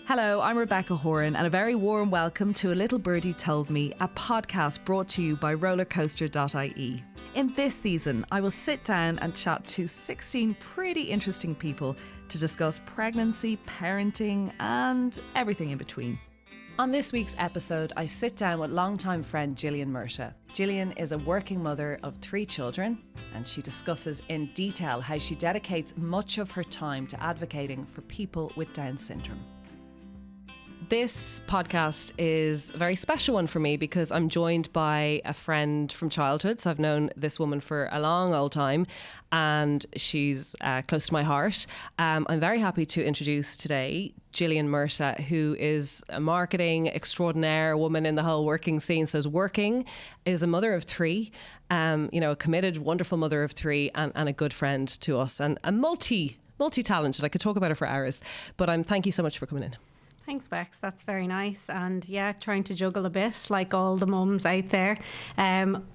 Hello, I'm Rebecca Horan, and a very warm welcome to A Little Birdie Told Me, a podcast brought to you by rollercoaster.ie. In this season, I will sit down and chat to 16 pretty interesting people to discuss pregnancy, parenting, and everything in between. On this week's episode, I sit down with longtime friend Gillian Murtagh. Gillian is a working mother of 3 children, and she discusses in detail how she dedicates much of her time to advocating for people with Down syndrome. This podcast is a very special one for me because I'm joined by a friend from childhood. So I've known this woman for a long old time and she's close to my heart. I'm very happy to introduce today Gillian Murtagh, who is a marketing extraordinaire woman in the whole working scene. So is a mother of 3, a committed, wonderful mother of 3 and a good friend to us and a multi-talented. I could talk about her for hours, but thank you so much for coming in. Thanks, Bex. That's very nice. And yeah, trying to juggle a bit like all the mums out there.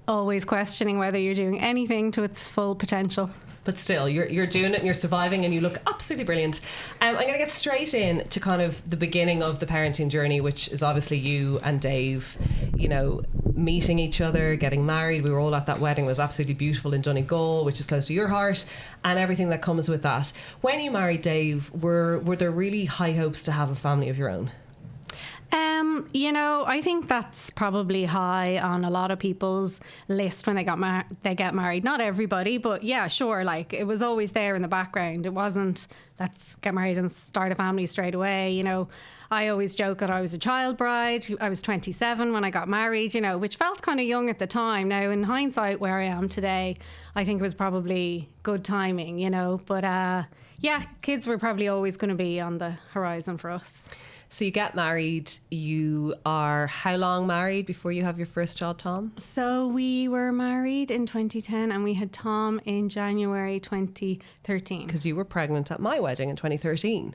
Always questioning whether you're doing anything to its full potential. But still, you're doing it and you're surviving and you look absolutely brilliant. I'm going to get straight in to kind of the beginning of the parenting journey, which is obviously you and Dave, meeting each other, getting married. We were all at that wedding. It was absolutely beautiful in Donegal, which is close to your heart, and everything that comes with that. When you married Dave, were there really high hopes to have a family of your own? I think that's probably high on a lot of people's list when they get married. Not everybody, but yeah, sure. Like, it was always there in the background. It wasn't, let's get married and start a family straight away. I always joke that I was a child bride. I was 27 when I got married, which felt kind of young at the time. Now, in hindsight, where I am today, I think it was probably good timing, But yeah, kids were probably always going to be on the horizon for us. So you get married, you are how long married before you have your first child, Tom? So we were married in 2010 and we had Tom in January 2013. Because you were pregnant at my wedding in 2013.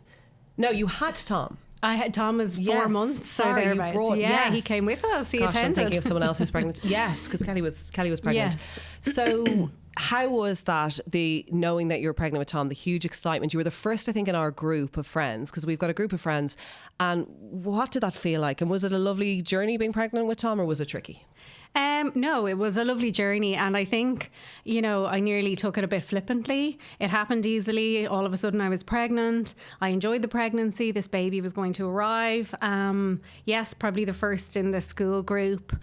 No, you had Tom. I had Tom was 4 months. Sorry, you brought. Yeah, he came with us. He attended. I'm thinking of someone else who's pregnant. Yes, because Kelly was pregnant. Yes. So how was that? The knowing that you were pregnant with Tom, the huge excitement. You were the first, I think, in our group of friends, because we've got a group of friends. And what did that feel like? And was it a lovely journey being pregnant with Tom, or was it tricky? No, it was a lovely journey, and I think, I nearly took it a bit flippantly. It happened easily. All of a sudden I was pregnant. I enjoyed the pregnancy. This baby was going to arrive. Yes, probably the first in the school group.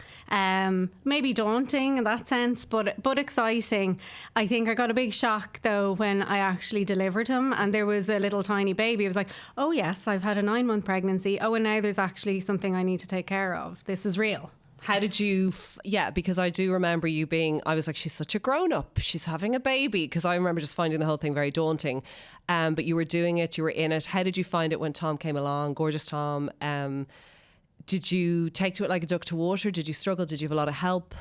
Maybe daunting in that sense, but exciting. I think I got a big shock though when I actually delivered him and there was a little tiny baby. I was like, oh yes, I've had a 9-month pregnancy. Oh, and now there's actually something I need to take care of. This is real. How did you, because I do remember you I was like, she's such a grown up, she's having a baby, because I remember just finding the whole thing very daunting. But you were doing it, you were in it. How did you find it when Tom came along, gorgeous Tom? Did you take to it like a duck to water? Did you struggle? Did you have a lot of help?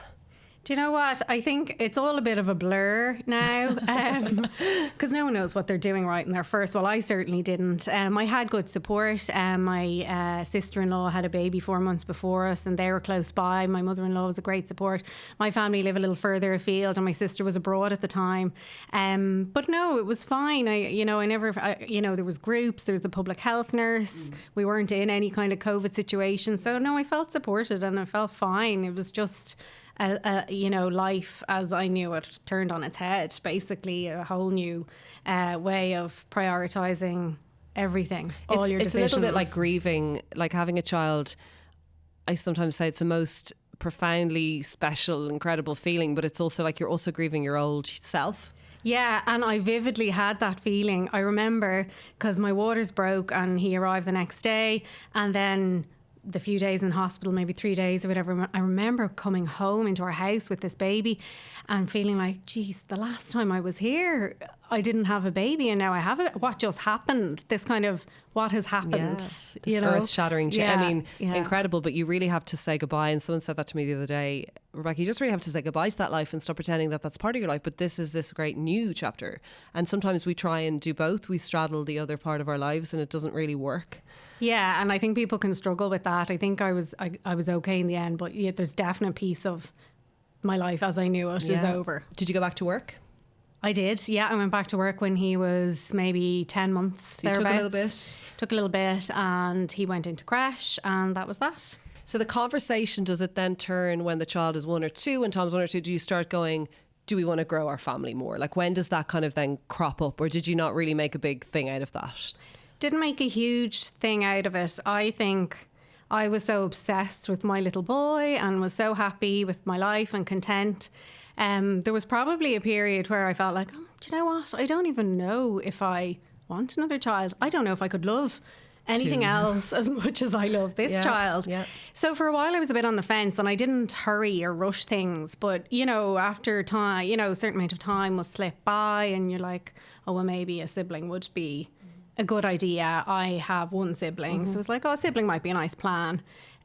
Do you know what? I think it's all a bit of a blur now because no one knows what they're doing right in their first. Well, I certainly didn't. I had good support. My sister-in-law had a baby 4 months before us and they were close by. My mother-in-law was a great support. My family live a little further afield and my sister was abroad at the time. But no, it was fine. There was groups, there was the public health nurse. We weren't in any kind of COVID situation. So no, I felt supported and I felt fine. It was just life as I knew it turned on its head, basically a whole new way of prioritizing everything, all your decisions. It's a little bit like grieving, like having a child. I sometimes say it's the most profoundly special, incredible feeling, but it's also like you're also grieving your old self. Yeah, and I vividly had that feeling. I remember because my waters broke and he arrived the next day, and then the few days in hospital, maybe 3 days or whatever, I remember coming home into our house with this baby and feeling like, geez, the last time I was here, I didn't have a baby and now I have it. What just happened? This kind of what has happened? This earth-shattering change. Incredible, but you really have to say goodbye. And someone said that to me the other day, Rebecca, you just really have to say goodbye to that life and stop pretending that that's part of your life. But this is this great new chapter. And sometimes we try and do both. We straddle the other part of our lives and it doesn't really work. Yeah, and I think people can struggle with that. I think I was okay in the end, but yeah, there's definite piece of my life as I knew it is over. Did you go back to work? I did, yeah. I went back to work when he was maybe 10 months, So you took a little thereabouts. bit. Took a little bit, and he went into crash, and that was that. So the conversation, does it then turn when the child is 1 or 2 and Tom's 1 or 2? Do you start going, do we want to grow our family more? Like, when does that kind of then crop up, or did you not really make a big thing out of that? Didn't make a huge thing out of it. I think I was so obsessed with my little boy and was so happy with my life and content. There was probably a period where I felt like, oh, do you know what? I don't even know if I want another child. I don't know if I could love anything else as much as I love this child. Yeah. So for a while I was a bit on the fence, and I didn't hurry or rush things. But, you know, after time, you know, a certain amount of time will slip by and you're like, oh, well, maybe a sibling would be a good idea. I have one sibling. So it's like, oh, a sibling might be a nice plan.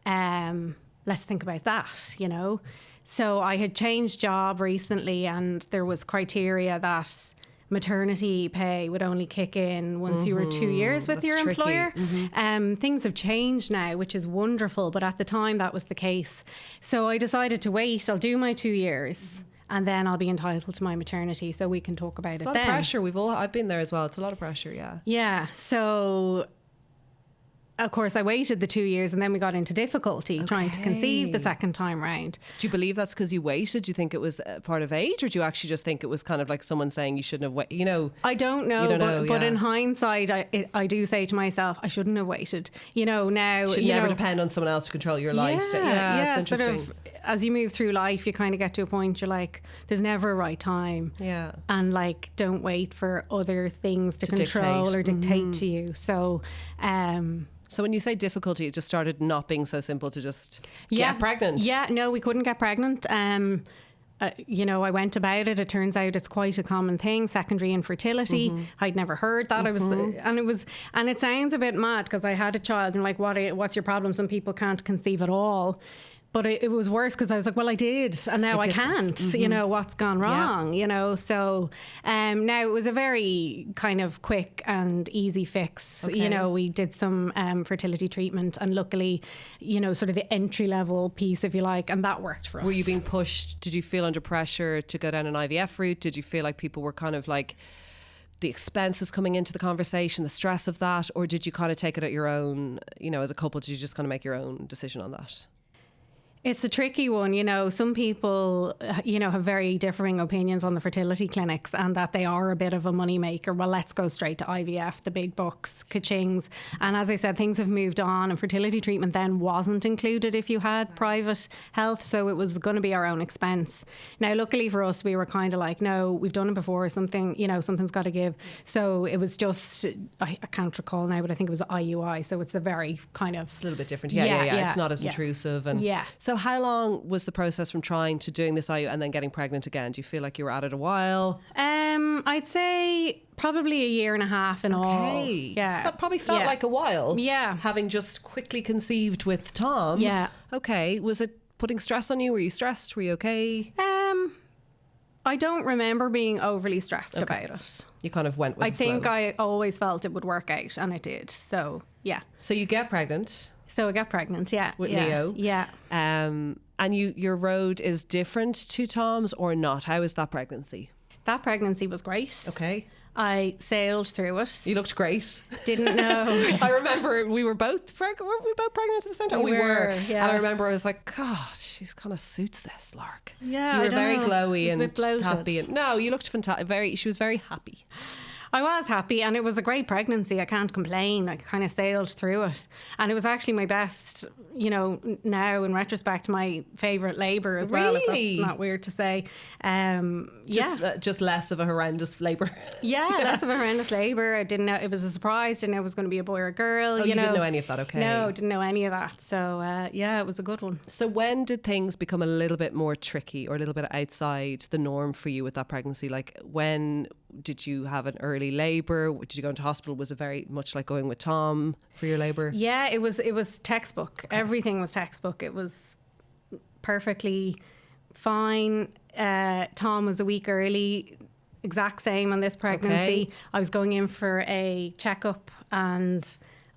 Let's think about that, you know. So I had changed job recently, and there was criteria that maternity pay would only kick in once you were 2 years with That's your tricky. employer. Things have changed now, which is wonderful, but at the time that was the case. So I decided to wait. I'll do my 2 years, and then I'll be entitled to my maternity, so we can talk about It's it a lot then. of pressure. I've been there as well. It's a lot of pressure, yeah. Yeah. So, of course, I waited the 2 years, and then we got into difficulty trying to conceive the second time round. Do you believe that's because you waited? Do you think it was part of age, or do you actually just think it was kind of like someone saying you shouldn't have waited? You know, I don't know, You don't but, know, but yeah. in hindsight, I do say to myself, I shouldn't have waited. You know, now should you never know, depend on someone else to control your life. So, it's interesting. Sort of, as you move through life, you kind of get to a point you're like, there's never a right time. Yeah. And like, don't wait for other things to control dictate. or dictate to you. So, So when you say difficulty, it just started not being so simple to just get pregnant. Yeah, no, we couldn't get pregnant. You know, I went about it. It turns out it's quite a common thing, secondary infertility. I'd never heard that. And it sounds a bit mad because I had a child and like, what's your problem? Some people can't conceive at all. But it was worse because I was like, well, I did, and now I can't. You know, what's gone wrong? You know, so now it was a very kind of quick and easy fix. Okay. You know, we did some fertility treatment, and luckily, you know, sort of the entry level piece, if you like, and that worked for us. Were you being pushed? Did you feel under pressure to go down an IVF route? Did you feel like people were kind of like, the expense was coming into the conversation, the stress of that, or did you kind of take it at your own, you know, as a couple, did you just kind of make your own decision on that? It's a tricky one, you know. Some people, you know, have very differing opinions on the fertility clinics and that they are a bit of a money maker. Well, let's go straight to IVF, the big bucks, ka-chings. And as I said, things have moved on, and fertility treatment then wasn't included if you had private health. So it was going to be our own expense. Now, luckily for us, we were kind of like, no, we've done it before. Something, you know, something's got to give. So it was just, I can't recall now, but I think it was IUI. So it's a very kind of... It's a little bit different. Yeah. It's not as intrusive. And So how long was the process from trying to doing this IU and then getting pregnant again? Do you feel like you were at it a while? I'd say probably a year and a half in all. Okay. Yeah. So that probably felt like a while. Yeah. Having just quickly conceived with Tom. Yeah. Okay. Was it putting stress on you? Were you stressed? Were you okay? I don't remember being overly stressed about it. You kind of went with I the think flow. I always felt it would work out, and it did. So, yeah. So you get pregnant So I got pregnant, yeah. with yeah, Leo. Yeah. And your road is different to Tom's or not? How is that pregnancy? That pregnancy was great. Okay. I sailed through it. You looked great. Didn't know. I remember we were both pregnant. Were we both pregnant at the same time? We were, yeah. And I remember I was like, God, she's kind of suits this, Lark. Yeah, you I were don't very know. glowy It was a and bit bloated. happy. And, no, you looked fantastic. She was very happy. I was happy, and it was a great pregnancy. I can't complain. I kind of sailed through it, and it was actually my best, you know, now in retrospect, my favourite labour as well, if Really? that's not weird to say. Just less of a horrendous labour. Yeah, less of a horrendous labour. I didn't know, it was a surprise. Didn't know it was going to be a boy or a girl. Oh, you didn't know any of that, okay. No, didn't know any of that. So yeah, it was a good one. So when did things become a little bit more tricky or a little bit outside the norm for you with that pregnancy? Like, when did you have an early labour? Did you go into hospital? Was it very much like going with Tom for your labour? Yeah, it was textbook. Okay. Everything was textbook. It was perfectly fine. Tom was a week early, exact same on this pregnancy. Okay. I was going in for a checkup, and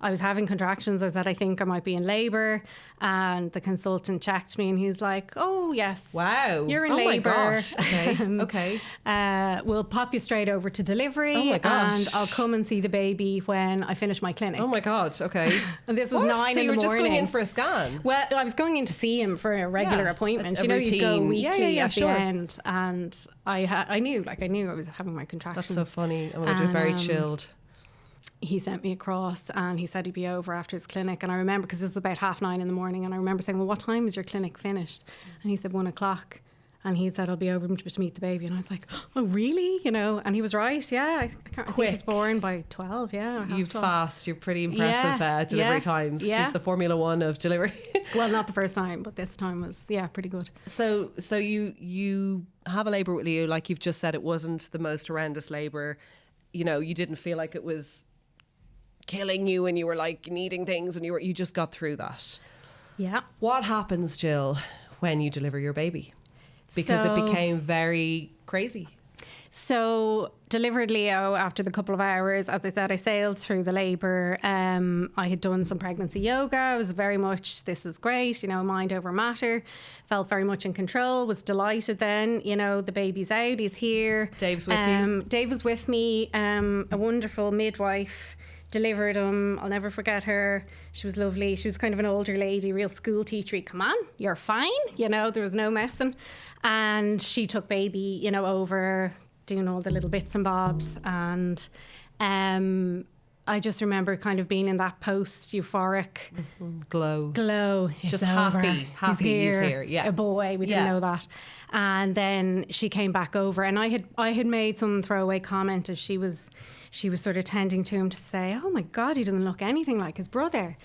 I was having contractions. I said, I think I might be in labour. And the consultant checked me and he's like, oh, yes. Wow. You're in Oh my labour. gosh. Okay. Okay. We'll pop you straight over to delivery. Oh my gosh. And I'll come and see the baby when I finish my clinic. Oh my God. Okay. And this was What? 9 So in the you were morning. just going in for a scan? Well, I was going in to see him for a regular Yeah, appointment. a You know, you go routine. weekly Yeah, at sure. the end. And I knew I was having my contractions. That's so funny. Oh my God, you're very And, chilled. He sent me across and he said he'd be over after his clinic. And I remember, because this was about 9:30 in the morning, and I remember saying, well, what time is your clinic finished? And he said 1 o'clock. And he said, I'll be over to meet the baby. And I was like, oh, really? You know, and he was right. Yeah, I think he was born by 12. Yeah. or half You 12. fast. You're pretty impressive delivery times. Yeah. She's the Formula One of delivery. Well, not the first time, but this time was, pretty good. So you have a labour with Leo, like you've just said, it wasn't the most horrendous labour. You know, you didn't feel like it was killing you and you were like needing things and you just got through that. Yeah. What happens, Jill, when you deliver your baby? Because it became very crazy. So delivered Leo after the couple of hours. As I said, I sailed through the labour. I had done some pregnancy yoga. I was very much, this is great, you know, mind over matter. Felt very much in control. Was delighted then, you know, the baby's out, he's here. Dave's with you? Dave was with me, a wonderful midwife. Delivered him. I'll never forget her. She was lovely. She was kind of an older lady, real school teachery. Come on, you're fine. You know, there was no messing. And she took baby, you know, over doing all the little bits and bobs. And I just remember kind of being in that post-euphoric Glow. It's Just over. happy he's here. Yeah. A boy. We didn't know that. And then she came back over, and I had made some throwaway comment as she was sort of tending to him to say, oh my God, he doesn't look anything like his brother.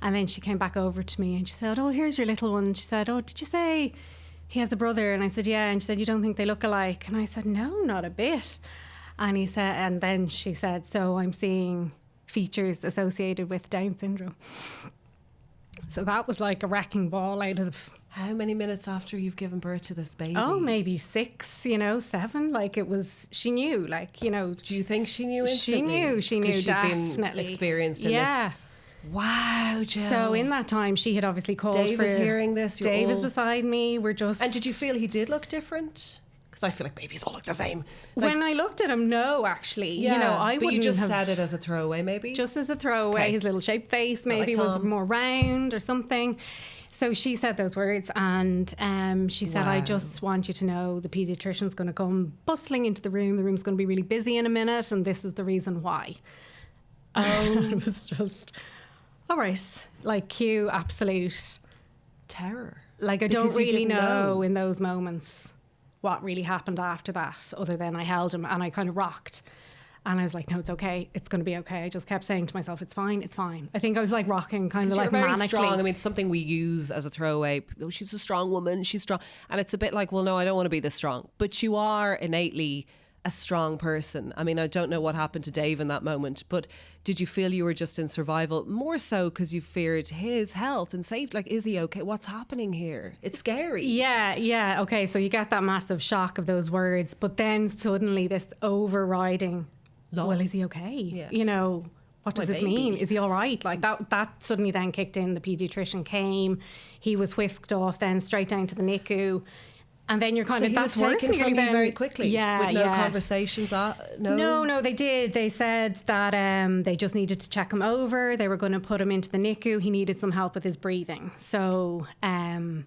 And then she came back over to me and she said, oh, here's your little one. She said, oh, did you say he has a brother? And I said, yeah. And she said, you don't think they look alike? And I said, no, not a bit. And then she said, so I'm seeing features associated with Down syndrome. So that was like a wrecking ball out of... How many minutes after you've given birth to this baby? Oh, maybe 6, 7. Like it was, she knew, like, you know. Do you think she knew instantly? She knew, she'd definitely. been experienced in this. Wow, Jill. So in that time, she had obviously called Dave for... is hearing this. Dave is beside me. We're just... And did you feel he did look different? Because I feel like babies all look the same. When I looked at him, no, actually. You know, I wouldn't But you just have... said it as a throwaway, maybe? Just as a throwaway. Okay. His little shaped face maybe like was Tom. more round or something. So she said those words, and she said, I just want you to know the paediatrician's going to come bustling into the room. The room's going to be really busy in a minute, and this is the reason why. Oh. It was just, all right, like cue absolute terror. Like I Because don't you really didn't know. in those moments what really happened after that, other than I held him and I kind of rocked. And I was like, no, it's okay. It's going to be okay. I just kept saying to myself, it's fine. It's fine. I think I was like rocking kind of like very manically. strong. I mean, it's something we use as a throwaway. Oh, she's a strong woman. She's strong. And it's a bit like, well, no, I don't want to be this strong. But you are innately a strong person. I mean, I don't know what happened to Dave in that moment, but did you feel you were just in survival? More so because you feared his health and safety. Like, is he okay? What's happening here? It's scary. Yeah. Okay, so you get that massive shock of those words, but then suddenly this overriding, well, is he okay? Yeah. You know, what does My this mean? baby. Is he all right? Like that suddenly then kicked in. The paediatrician came. He was whisked off then straight down to the NICU. And then you're kind So of, he was that's worse. taken And from you're you then- very quickly. Yeah, with no yeah. conversations. No. They did. They said that they just needed to check him over. They were going to put him into the NICU. He needed some help with his breathing. So, and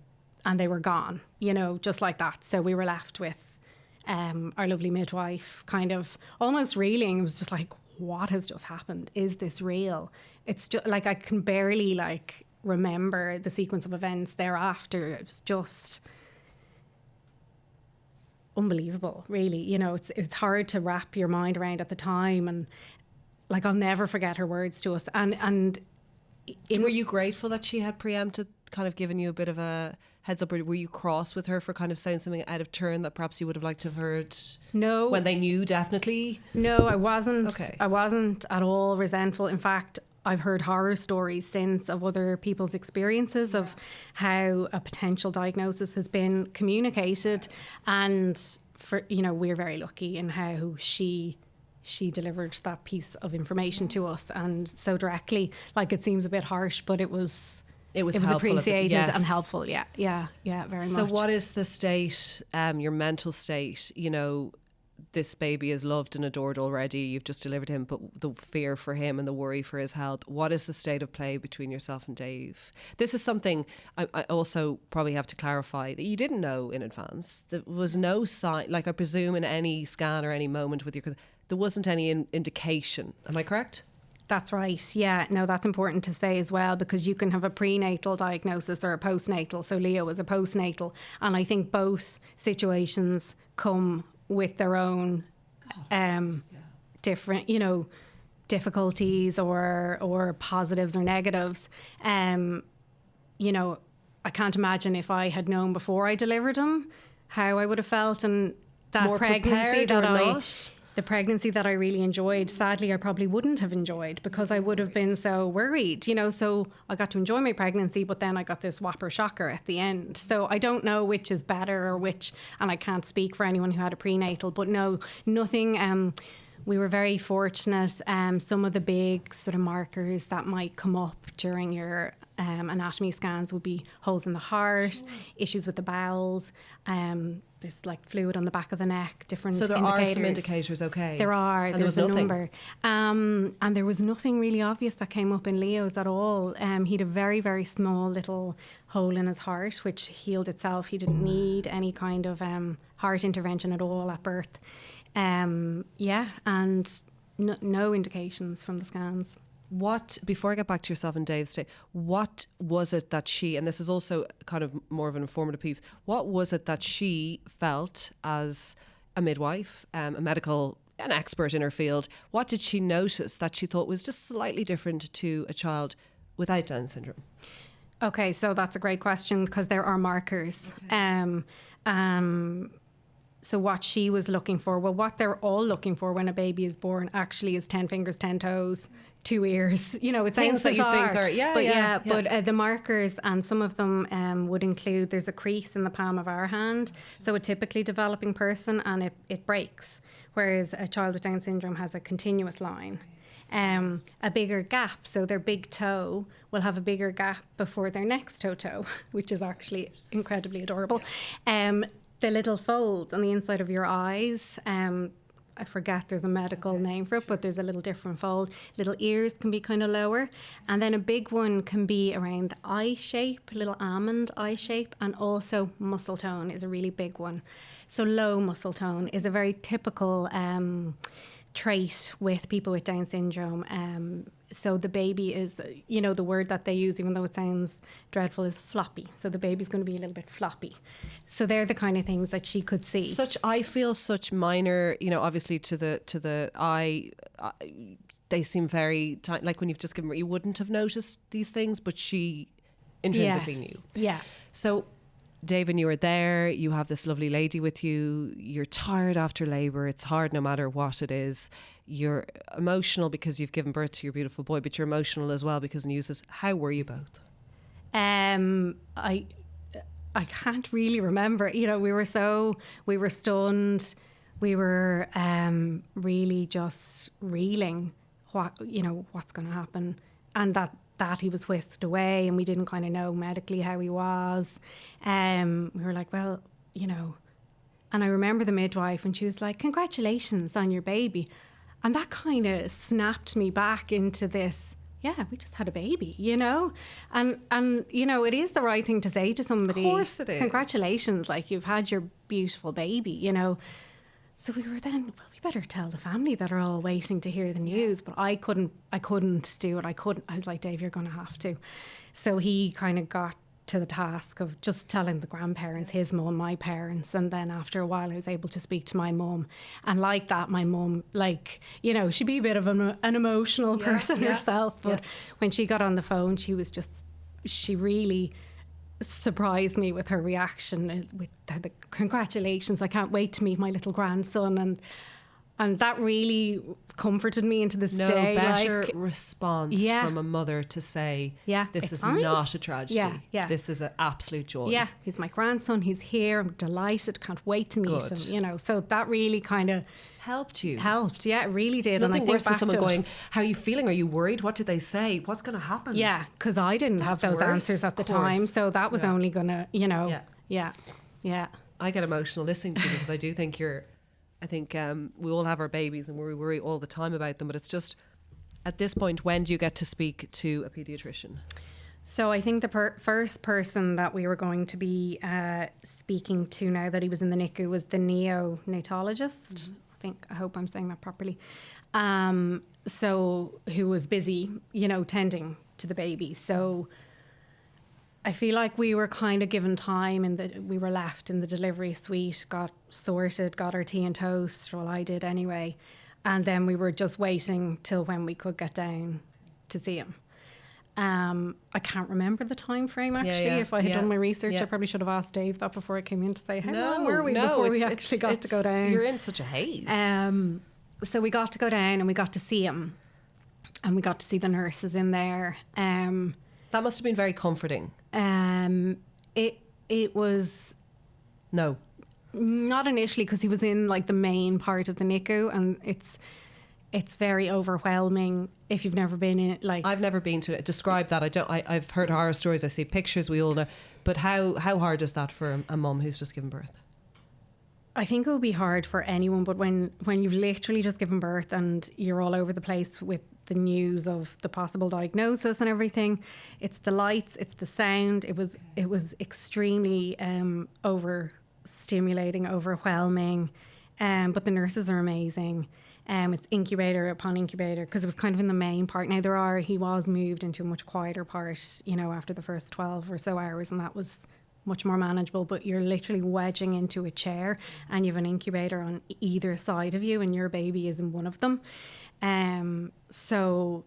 they were gone, you know, just like that. So we were left with our lovely midwife kind of almost reeling. It was just like, what has just happened? Is this real? It's just like, I can barely like remember the sequence of events thereafter. It was just unbelievable, really. You know, it's hard to wrap your mind around at the time, and like I'll never forget her words to us. And Were you grateful that she had preempted, kind of given you a bit of a heads up, or were you cross with her for kind of saying something out of turn that perhaps you would have liked to have heard? No. When they knew, definitely? No, I wasn't. Okay. I wasn't at all resentful. In fact, I've heard horror stories since of other people's experiences of how a potential diagnosis has been communicated, and for, you know, we're very lucky in how she she delivered that piece of information to us, and so directly. Like, it seems a bit harsh, but it was helpful appreciated yes. and helpful. Yeah, very much. So what is the state, your mental state? You know, this baby is loved and adored already. You've just delivered him, but the fear for him and the worry for his health. What is the state of play between yourself and Dave? This is something I also probably have to clarify that you didn't know in advance. There was no sign, like I presume in any scan or any moment with your, there wasn't any indication. Am I correct? That's right. Yeah, no, that's important to say as well, because you can have a prenatal diagnosis or a postnatal. So Leo was a postnatal, and I think both situations come with their own different, difficulties or positives or negatives. I can't imagine if I had known before I delivered him how I would have felt, and that More pregnancy prepared or that not? the pregnancy that I really enjoyed, sadly, I probably wouldn't have enjoyed, because I would have been so worried, So I got to enjoy my pregnancy, but then I got this whopper shocker at the end. So I don't know which is better or which, and I can't speak for anyone who had a prenatal, but no, nothing. We were very fortunate. Some of the big sort of markers that might come up during your anatomy scans would be holes in the heart, issues with the bowels. There's like fluid on the back of the neck, different So there indicators. are some indicators, okay. There are. And There's there a was nothing. number. And there was nothing really obvious that came up in Leo's at all. He had a very, very small little hole in his heart, which healed itself. He didn't need any kind of heart intervention at all at birth. And no indications from the scans. What, before I get back to yourself and Dave's state, what was it that she, and this is also kind of more of an informative piece, what was it that she felt as a midwife, an expert in her field? What did she notice that she thought was just slightly different to a child without Down syndrome? Okay, so that's a great question, because there are markers. So what she was looking for, well, what they're all looking for when a baby is born actually is 10 fingers, 10 toes, 2 ears. It sounds Things that you bizarre, think are, but the markers, and some of them would include, there's a crease in the palm of our hand. So a typically developing person, and it breaks, whereas a child with Down syndrome has a continuous line. A bigger gap, so their big toe will have a bigger gap before their next toe, which is actually incredibly adorable. The little folds on the inside of your eyes, I forget, there's a medical name for it, but there's a little different fold. Little ears can be kind of lower. And then a big one can be around the eye shape, little almond eye shape, and also muscle tone is a really big one. So low muscle tone is a very typical trait with people with Down syndrome. So the baby is, the word that they use, even though it sounds dreadful, is floppy. So the baby's going to be a little bit floppy. So they're the kind of things that she could see. I feel such minor, obviously to the eye, they seem very tiny. Like when you've just given her, you wouldn't have noticed these things, but she intrinsically knew. Yeah. So Dave, and you were there, you have this lovely lady with you, you're tired after labour, it's hard no matter what it is, you're emotional because you've given birth to your beautiful boy, but you're emotional as well because news is, how were you both? I can't really remember. We were stunned, we were really just reeling what's going to happen, and that he was whisked away, and we didn't kind of know medically how he was. We were like, well, and I remember the midwife, and she was like, congratulations on your baby. And that kind of snapped me back into this, yeah, we just had a baby, And it is the right thing to say to somebody. Of course it is. Congratulations, like you've had your beautiful baby, So we were then, well, we better tell the family that are all waiting to hear the news. But I couldn't do it. I was like, Dave, you're going to have to. So he kind of got to the task of just telling the grandparents, his mum, my parents. And then after a while, I was able to speak to my mum. And like that, my mum, she'd be a bit of an emotional person herself. But when she got on the phone, she really surprised me with her reaction, with the congratulations, I can't wait to meet my little grandson. And And that really comforted me into this No day. better response Yeah. from a mother to say, Yeah, this it's is fine. not a tragedy. Yeah, yeah. This is an absolute joy. Yeah, he's my grandson. He's here. I'm delighted. Can't wait to meet Good. him. You know, so that really kind of Helped you. helped. Yeah, it really did. There's And I nothing think worse than back someone to it- going, how are you feeling? Are you worried? What did they say? What's going to happen? Yeah, because I didn't have That's those worse, answers at the of course. time, so that was Yeah. only gonna, you know, Yeah. yeah. I get emotional listening to you because I do think we all have our babies and we worry all the time about them, but it's just, at this point, when do you get to speak to a paediatrician? So I think the first person that we were going to be speaking to now that he was in the NICU was the neonatologist. I hope I'm saying that properly. So who was busy, you know, tending to the baby. So I feel like we were kind of given time and we were left in the delivery suite, got sorted, got our tea and toast. Well, I did anyway. And then we were just waiting till when we could get down to see him. I can't remember the time frame actually. yeah, If I had yeah, done my research, yeah. I probably should have asked Dave that before I came in to say, how long were we before we actually got to go down? You're in such a haze. So we got to go down and we got to see him. And we got to see the nurses in there. That must have been very comforting. It was No. not initially because he was in like the main part of the NICU, and it's very overwhelming if you've never been in it. Like, I've never been to it. Describe that. I've heard horror stories. I see pictures. We all know. But how hard is that for a mum who's just given birth? I think it would be hard for anyone, but when you've literally just given birth and you're all over the place with the news of the possible diagnosis and everything, it's the lights, it's the sound. It was extremely overstimulating, overwhelming. But the nurses are amazing. It's incubator upon incubator because it was kind of in the main part. Now he was moved into a much quieter part, you know, after the first 12 or so hours, and that was much more manageable, but you're literally wedging into a chair and you have an incubator on either side of you and your baby is in one of them. So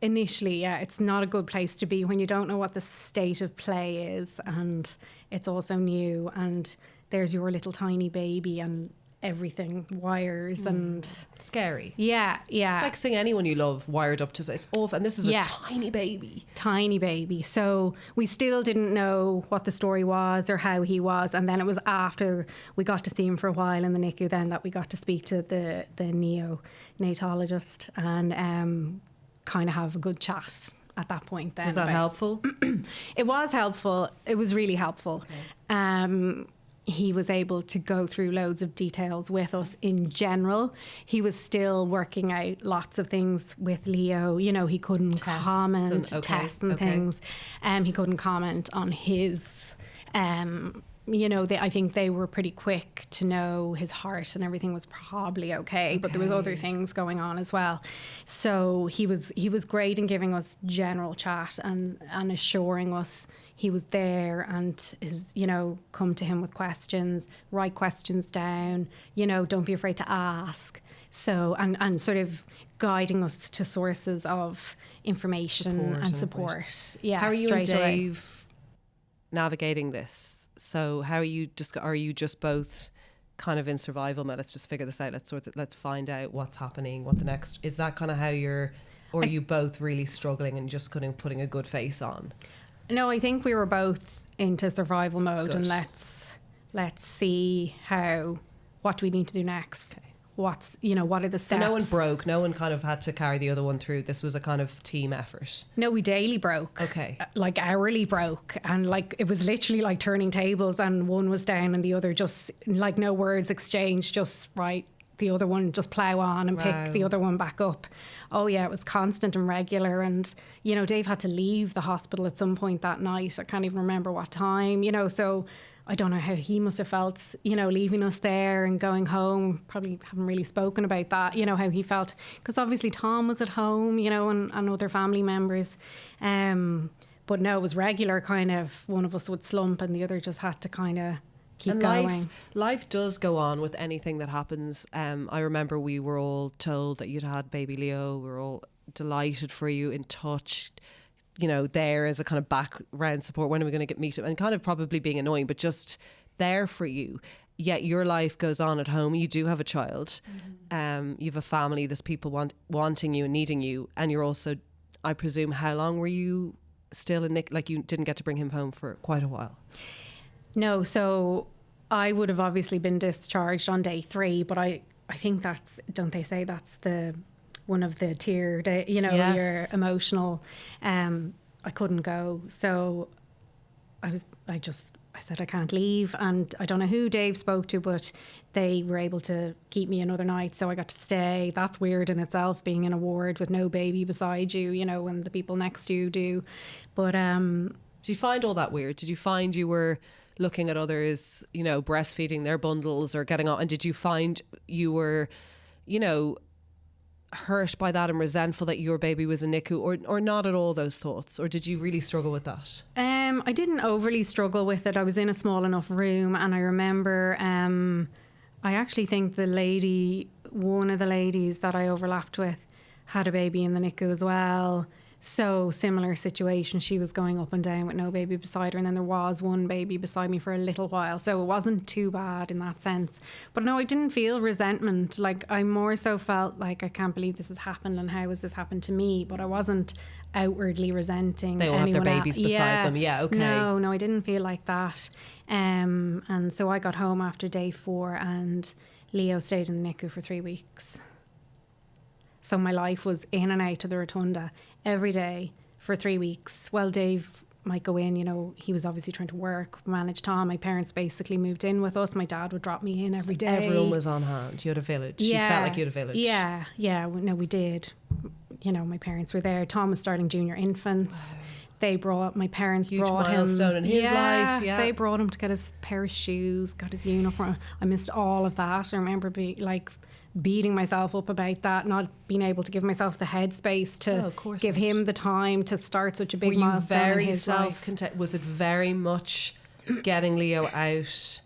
initially, yeah, it's not a good place to be when you don't know what the state of play is, and it's also new, and there's your little tiny baby and everything, wires and... Scary. Yeah. Like seeing anyone you love wired up to... It's awful. And this is Yes. a tiny baby. Tiny baby. So we still didn't know what the story was or how he was. And then it was after we got to see him for a while in the NICU then that we got to speak to the neonatologist and kind of have a good chat at that point then. Was that helpful? It was helpful. It was really helpful. Okay. He was able to go through loads of details with us in general. He was still working out lots of things with Leo. You know, he couldn't comment, tests and things. He couldn't comment on his... you know, I think they were pretty quick to know his heart and everything was probably okay, but there was other things going on as well. So he was great in giving us general chat and assuring us he was there and come to him with questions, write questions down, don't be afraid to ask. So, and sort of guiding us to sources of information and support. Yeah. How are you and Dave away. Navigating this? So how are you just both kind of in survival mode? Let's just figure this out. Let's find out what's happening, what the next, is that kind of how or are you both really struggling and just kind of putting a good face on? No, I think we were both into survival mode. Good. And let's see what do we need to do next? What are the steps? So no one broke, no one kind of had to carry the other one through. This was a kind of team effort. No, we daily broke. Okay. Like hourly broke. And like it was literally like turning tables and one was down and the other just like no words exchanged, just right. The other one just plough on and pick the other one back up. Oh yeah, it was constant and regular. And, Dave had to leave the hospital at some point that night. I can't even remember what time, so I don't know how he must have felt, leaving us there and going home. Probably haven't really spoken about that, how he felt. Because obviously Tom was at home, and other family members. But no, it was regular kind of, one of us would slump and the other just had to kind of keep and going. Life does go on with anything that happens. I remember we were all told that you'd had baby Leo. We were all delighted for you, in touch, there as a kind of background support. When are we going to meet him? And kind of probably being annoying, but just there for you. yet your life goes on at home. You do have a child. You have a family. There's people wanting you and needing you. And you're also, I presume, how long were you still in Nick? Like, you didn't get to bring him home for quite a while. No, so I would have obviously been discharged on day 3, but I think that's, don't they say that's the one of the tier, you know, Yes. your emotional. I couldn't go, so I said I can't leave, and I don't know who Dave spoke to, but they were able to keep me another night, so I got to stay. That's weird in itself, being in a ward with no baby beside you, you know, when the people next to you do. But did you find all that weird? Did you find you were looking at others, you know, breastfeeding their bundles or getting on, and did you find you were, you know, hurt by that and resentful that your baby was a NICU, or not at all those thoughts? Or did you really struggle with that? I didn't overly struggle with it. I was in a small enough room, and I remember I actually think one of the ladies that I overlapped with had a baby in the NICU as well. So similar situation. She was going up and down with no baby beside her, and then there was one baby beside me for a little while, so it wasn't too bad in that sense. But no, I didn't feel resentment. Like, I more so felt like, I can't believe this has happened, and how has this happened to me? But I wasn't outwardly resenting They all have their anyone babies else. beside them. Yeah, okay. No, I didn't feel like that. And so I got home after day 4, and Leo stayed in the NICU for 3 weeks. So my life was in and out of the rotunda every day for 3 weeks. Well, Dave might go in, you know, he was obviously trying to work, manage Tom. My parents basically moved in with us. My dad would drop me in every day. Everyone was on hand. You had a village. Yeah. You felt like you had a village. Yeah. No, we did. You know, my parents were there. Tom was starting junior infants. Wow. My parents Huge brought him. milestone in his life. Yeah. They brought him to get his pair of shoes, got his uniform. I missed all of that. I remember beating myself up about that, not being able to give myself the headspace to give him the time to start such a big milestone. Were you very self-content? Was it very much getting Leo out,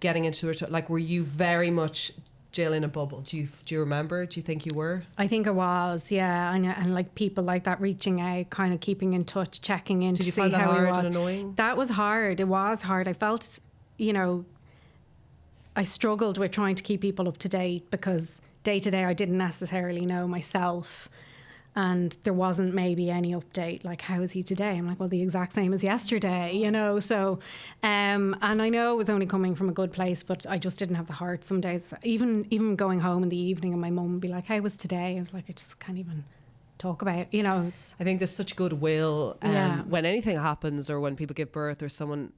getting into it? Like, were you very much Jill in a bubble? Do you remember? Do you think you were? I think I was, yeah. And like people like that reaching out, kind of keeping in touch, checking in to see how he was. Did you find that hard and annoying? That was hard. It was hard. I felt, you know, I struggled with trying to keep people up to date, because day to day I didn't necessarily know myself, and there wasn't maybe any update, like, how is he today? I'm like, well, the exact same as yesterday, you know. So and I know it was only coming from a good place, but I just didn't have the heart some days, even going home in the evening, and my mum would be like, how was today? I was like, I just can't even talk about it, you know. I think there's such goodwill when anything happens, or when people give birth, or someone,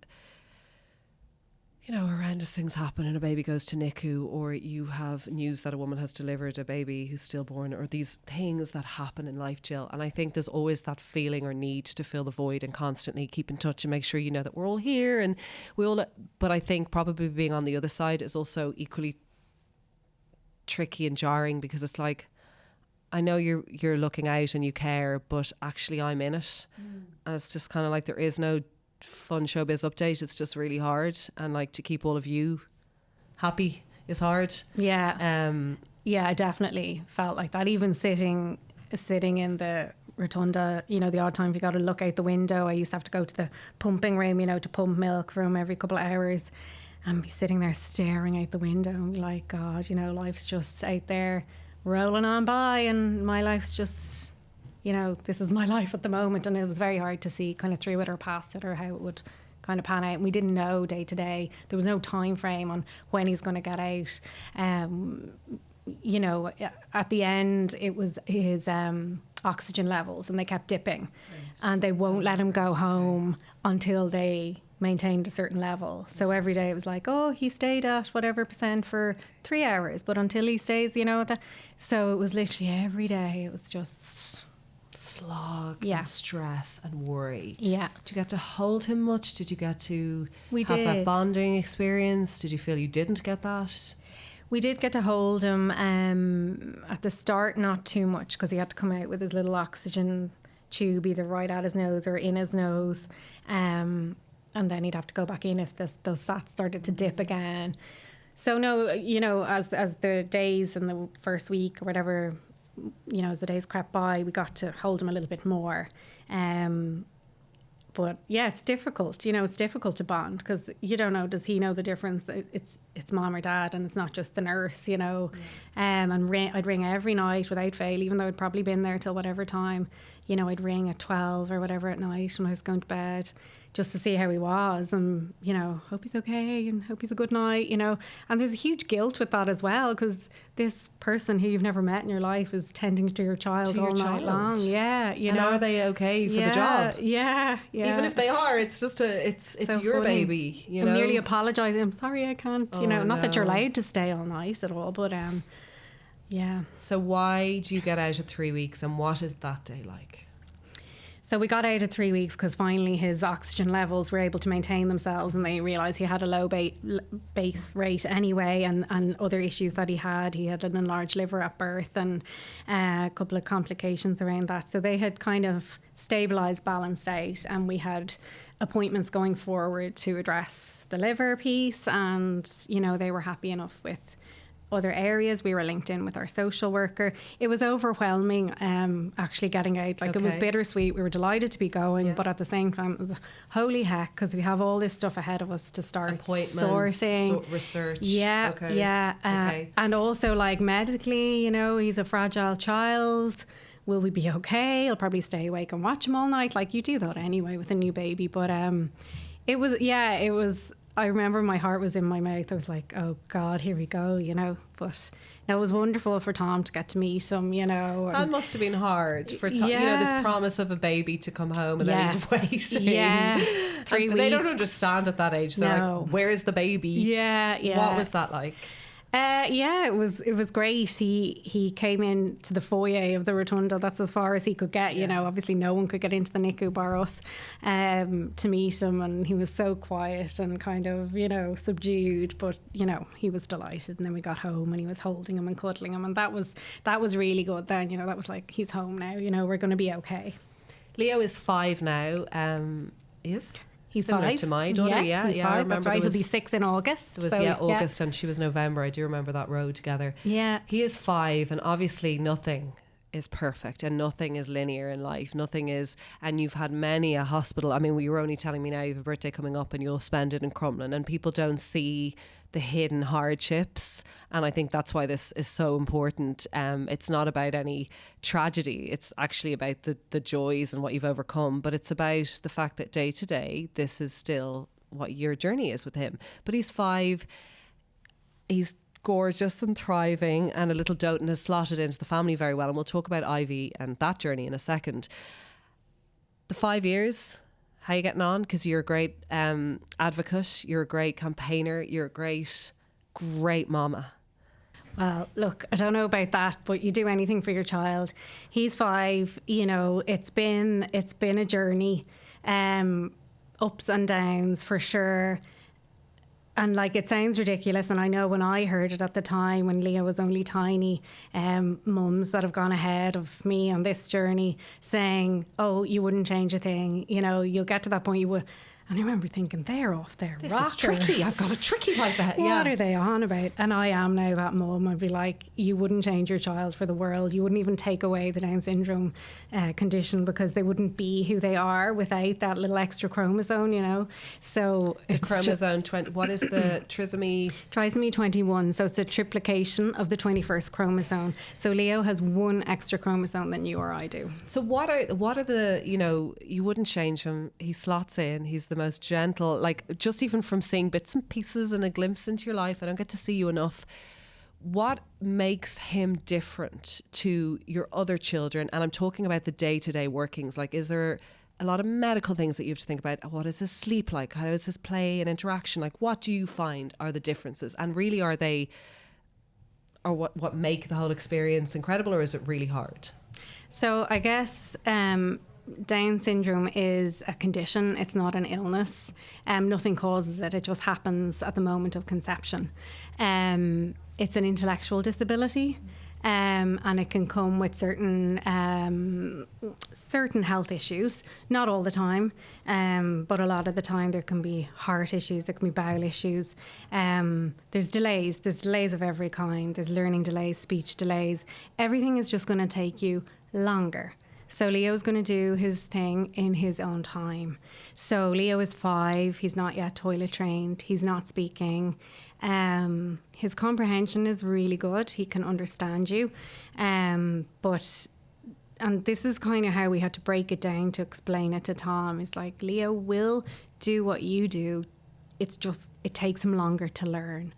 you know, horrendous things happen and a baby goes to NICU, or you have news that a woman has delivered a baby who's stillborn, or these things that happen in life, Jill. And I think there's always that feeling or need to fill the void and constantly keep in touch and make sure you know that we're all here and we all. But I think probably being on the other side is also equally tricky and jarring, because it's like, I know you're looking out and you care, but actually I'm in it. And it's just kind of like, there is no fun showbiz update. It's just really hard, and like, to keep all of you happy is hard. I definitely felt like that. Even sitting in the rotunda, you know, the odd time you got to look out the window. I used to have to go to the pumping room, you know, to pump milk from every couple of hours, and be sitting there staring out the window and be like, God, you know, life's just out there rolling on by, and my life's just, you know, this is my life at the moment. And it was very hard to see kind of through it or past it, or how it would kind of pan out. And we didn't know day to day. There was no time frame on when he's going to get out. You know, at the end, it was his oxygen levels, and they kept dipping. And they won't let him go home until they maintained a certain level. So every day it was like, oh, he stayed at whatever % for 3 hours, but until he stays, you know, so it was literally every day. It was just slog and stress and worry. Yeah. Did you get to hold him much? Did you get to have that bonding experience? Did you feel you didn't get that? We did get to hold him at the start, not too much, because he had to come out with his little oxygen tube either right at his nose or in his nose, and then he'd have to go back in if those sats started to dip again. So no, you know, as the days and the first week or whatever, you know, as the days crept by, we got to hold him a little bit more. But yeah, it's difficult. You know, it's difficult to bond because you don't know, does he know the difference? It's mom or dad, and it's not just the nurse, you know. And I'd ring every night without fail, even though I'd probably been there till whatever time. You know, I'd ring at 12 or whatever at night when I was going to bed, just to see how he was, and, you know, hope he's okay and hope he's a good night, you know. And there's a huge guilt with that as well, because this person who you've never met in your life is tending to your child all night long. Yeah, you know. Are they okay for the job? Yeah. Even if they are, it's just it's so your funny. baby, you know. I'm nearly apologising. I'm sorry I can't, you know. Not that you're no. allowed to stay all night at all, but yeah. So why do you get out at 3 weeks, and what is that day like? So we got out at 3 weeks because finally his oxygen levels were able to maintain themselves, and they realised he had a low base rate anyway, and other issues that he had. He had an enlarged liver at birth and a couple of complications around that. So they had kind of stabilised, balanced out, and we had appointments going forward to address the liver piece, and, you know, they were happy enough with other areas. We were linked in with our social worker. It was overwhelming, actually getting out. Like, it was bittersweet. We were delighted to be going, but at the same time, it was holy heck, because we have all this stuff ahead of us to start appointments, sorting, research. Yeah, okay. yeah. And also, like, medically, you know, he's a fragile child. Will we be okay? I'll probably stay awake and watch him all night. Like, you do that anyway with a new baby. But it was. I remember my heart was in my mouth. I was like, oh God, here we go, you know. But it was wonderful for Tom to get to meet him, you know. That must have been hard for Tom, you know, this promise of a baby to come home, and then he's waiting. Yes, 3 weeks. They don't understand at that age. They're No. like, where's the baby? Yeah. What was that like? It was great. He came into the foyer of the rotunda. That's as far as he could get. You know, obviously no one could get into the NICU bar us to meet him, and he was so quiet and kind of, you know, subdued. But, you know, he was delighted. And then we got home and he was holding him and cuddling him, and that was really good. Then, you know, that was like, he's home now. You know, we're going to be okay. Leo is 5 now. He's similar 5 to my daughter. Yes, he's 5. That's right. He'll be 6 in August. It was August, and she was November. I do remember that road together. Yeah. He is 5, and obviously nothing is perfect and nothing is linear in life. Nothing is, and you've had many a hospital. I mean, you were only telling me now you have a birthday coming up and you'll spend it in Crumlin, and people don't see the hidden hardships, and I think that's why this is so important. It's not about any tragedy, it's actually about the joys and what you've overcome, but it's about the fact that day to day this is still what your journey is with him. But he's 5, he's gorgeous and thriving, and a little dote, and has slotted into the family very well, and we'll talk about Ivy and that journey in a second. The 5 years, how are you getting on? Because you're a great advocate, you're a great campaigner, you're a great mama. Well, look, I don't know about that, but you do anything for your child. He's 5, you know, it's been a journey, ups and downs for sure. And like, it sounds ridiculous, and I know when I heard it at the time when Leo was only tiny, mums that have gone ahead of me on this journey saying, oh, you wouldn't change a thing, you know, you'll get to that point, you would. And I remember thinking, they're off their This rockers. is tricky. I've got a tricky like that. What are they on about? And I am now that mum. I'd be like, you wouldn't change your child for the world. You wouldn't even take away the Down syndrome condition, because they wouldn't be who they are without that little extra chromosome, you know. So the chromosome 20. What is the trisomy? Trisomy 21. So it's a triplication of the 21st chromosome. So Leo has 1 extra chromosome than you or I do. So what are the, you know, you wouldn't change him. He slots in. He's the most gentle, like, just even from seeing bits and pieces and a glimpse into your life, I don't get to see you enough. What makes him different to your other children? And I'm talking about the day-to-day workings. Like, is there a lot of medical things that you have to think about? What is his sleep like? How is his play and interaction like? What do you find are the differences? And really, are they, or what make the whole experience incredible, or is it really hard? So I guess Down syndrome is a condition. It's not an illness. Nothing causes it. It just happens at the moment of conception. It's an intellectual disability, and it can come with certain health issues. Not all the time, but a lot of the time there can be heart issues. There can be bowel issues. There's delays. There's delays of every kind. There's learning delays, speech delays. Everything is just going to take you longer. So Leo's going to do his thing in his own time. So Leo is 5. He's not yet toilet trained. He's not speaking. His comprehension is really good. He can understand you. And this is kind of how we had to break it down to explain it to Tom. It's like, Leo will do what you do. It's just, it takes him longer to learn.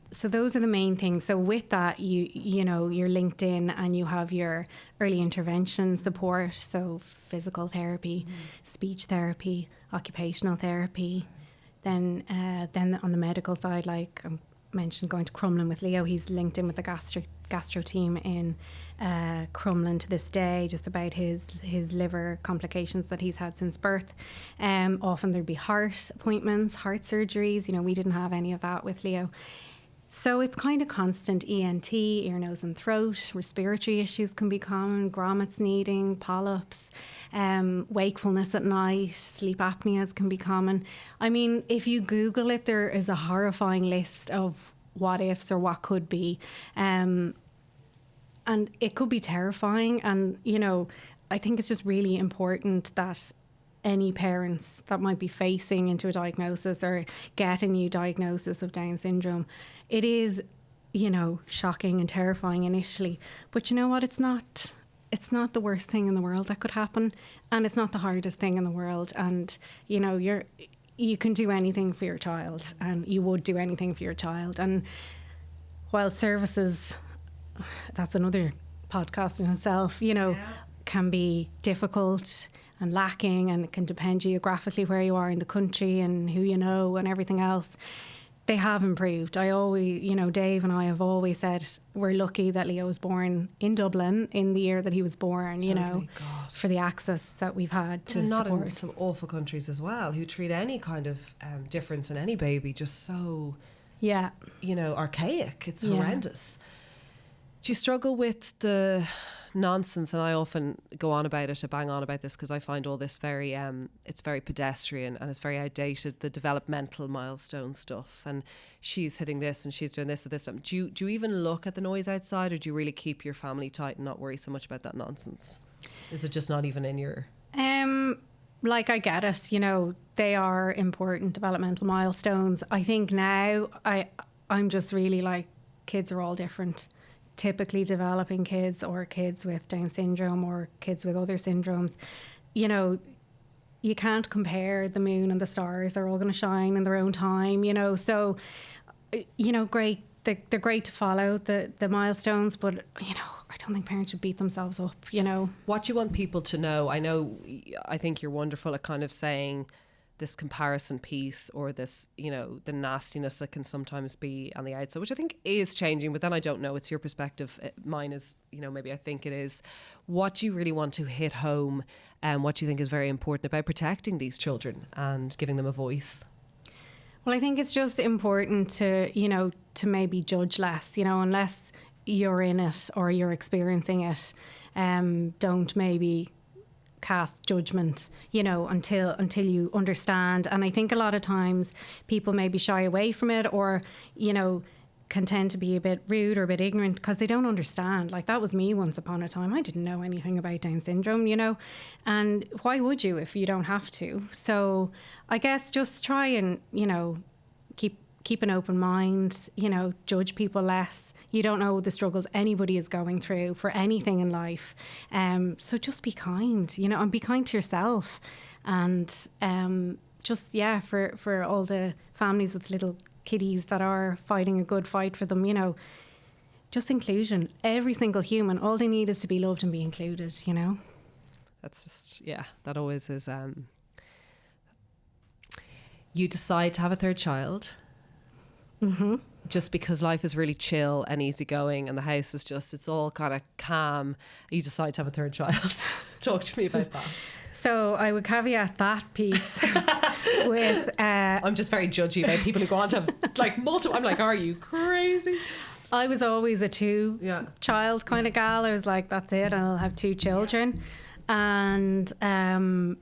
So those are the main things. So with that, you know, you're linked in and you have your early intervention support. So physical therapy, speech therapy, occupational therapy. Then on the medical side, like I mentioned, going to Crumlin with Leo, he's linked in with the gastro team in Crumlin to this day, just about his liver complications that he's had since birth. Often there'd be heart appointments, heart surgeries. You know, we didn't have any of that with Leo. So it's kind of constant ENT, ear, nose and throat. Respiratory issues can be common, grommets needing, polyps, wakefulness at night, sleep apneas can be common. I mean, if you Google it, there is a horrifying list of what ifs or what could be. And it could be terrifying. And, you know, I think it's just really important that any parents that might be facing into a diagnosis or get a new diagnosis of Down syndrome, it is, you know, shocking and terrifying initially. But you know what? It's not the worst thing in the world that could happen, and it's not the hardest thing in the world. And, you know, you can do anything for your child, and you would do anything for your child. And while services, that's another podcast in itself, you know, can be difficult and lacking, and it can depend geographically where you are in the country and who you know and everything else. They have improved. I always, you know, Dave and I have always said we're lucky that Leo was born in Dublin in the year that he was born, you know, for the access that we've had to not support. In some awful countries as well, who treat any kind of difference in any baby just so, you know, archaic. It's horrendous. Do you struggle with the nonsense? And I often go on about it, to bang on about this, because I find all this very it's very pedestrian and it's very outdated, the developmental milestone stuff, and she's hitting this and she's doing this at this time. Do you even look at the noise outside, or do you really keep your family tight and not worry so much about that nonsense? Is it just not even in your like, I get it, you know, they are important developmental milestones. I think now I'm just really like, kids are all different. Typically developing kids, or kids with Down syndrome, or kids with other syndromes, you know, you can't compare the moon and the stars. They're all going to shine in their own time, you know. So, you know, great. They're great to follow the milestones, but, you know, I don't think parents should beat themselves up, you know. What do you want people to know? I think you're wonderful at kind of saying this comparison piece, or this, you know, the nastiness that can sometimes be on the outside, which I think is changing, but then I don't know, it's your perspective. Mine is, you know, maybe I think it is. What do you really want to hit home, and what do you think is very important about protecting these children and giving them a voice? Well, I think it's just important to, you know, to maybe judge less, you know, unless you're in it or you're experiencing it. Don't maybe cast judgment, you know, until you understand. And I think a lot of times people maybe shy away from it, or, you know, can tend to be a bit rude or a bit ignorant because they don't understand. Like, that was me once upon a time. I didn't know anything about Down syndrome, you know, and why would you if you don't have to? So I guess just try and, you know, keep an open mind, you know, judge people less. You don't know the struggles anybody is going through for anything in life. So just be kind, you know, and be kind to yourself. And just, for all the families with little kiddies that are fighting a good fight for them, you know, just inclusion. Every single human, all they need is to be loved and be included, you know. That's just, that always is. You decide to have a third child. Mm-hmm. Just because life is really chill and easywgoing, and the house is just, it's all kind of calm, you decide to have a third child. Talk to me about that. So I would caveat that piece with... I'm just very judgy about people who go on to have like multiple... I'm like, are you crazy? I was always a two-child kind of gal. I was like, that's it, I'll have 2 children. And then